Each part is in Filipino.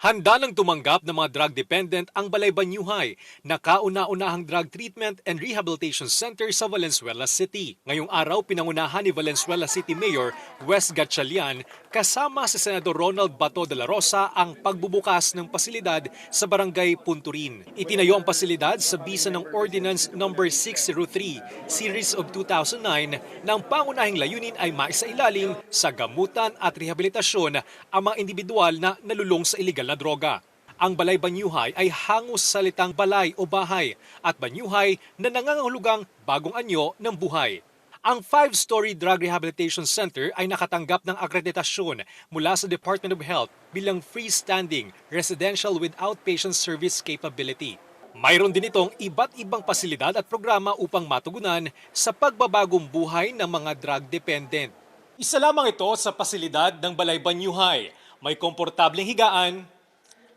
Handa nang tumanggap ng mga drug dependent ang Balay Banyuhay na kauna-unahang drug treatment and rehabilitation center sa Valenzuela City. Ngayong araw, pinangunahan ni Valenzuela City Mayor Wes Gatchalian kasama si Senador Ronald Bato de la Rosa ang pagbubukas ng pasilidad sa Barangay Punturin. Itinayo ang pasilidad sa bisa ng Ordinance No. 603 Series of 2009 na ang pangunahing layunin ay maisailalim sa gamutan at rehabilitasyon ang mga individual na nalulong sa illegal na droga. Ang Balay Banyuhay ay hangos sa salitang balay o bahay at banyuhay na nangangahulugang bagong anyo ng buhay. Ang 5-story drug rehabilitation center ay nakatanggap ng akreditasyon mula sa Department of Health bilang freestanding residential with outpatient service capability. Mayroon din itong iba't ibang pasilidad at programa upang matugunan sa pagbabagong buhay ng mga drug dependent. Isa lamang ito sa pasilidad ng Balay Banyuhay. May komportableng higaan,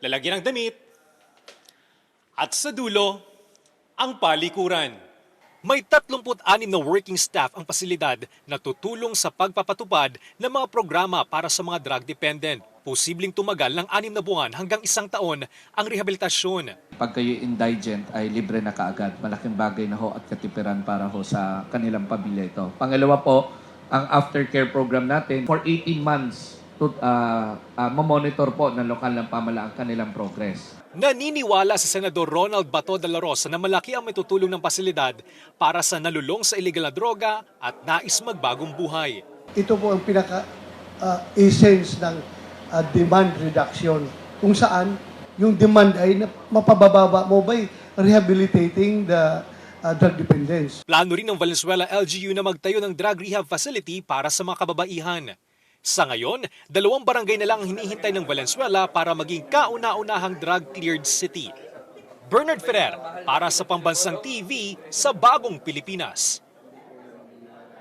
lalagyan ng damit, at sa dulo, ang palikuran. May 36 na working staff ang pasilidad na tutulong sa pagpapatupad ng mga programa para sa mga drug dependent. Posibleng tumagal ng 6 na buwan hanggang 1 taon ang rehabilitasyon. Pag kayo indigent ay libre na kaagad. Malaking bagay na ho at katipiran para ho sa kanilang pamilya ito. Pangalawa po, ang aftercare program natin for 18 months mamonitor po ng lokal ng pamahalaan kanilang progress. Naniniwala si Senador Ronald Bato de la Rosa na malaki ang matutulong ng pasilidad para sa nalulong sa illegal na droga at nais magbagong buhay. Ito po ang pinaka-essence ng demand reduction kung saan yung demand ay mapababa mo by rehabilitating the drug dependence. Plano rin ng Valenzuela LGU na magtayo ng drug rehab facility para sa mga kababaihan. Sa ngayon, 2 barangay na lang ang hinihintay ng Valenzuela para maging kauna-unahang drug-cleared city. Bernard Ferrer para sa Pambansang TV sa Bagong Pilipinas.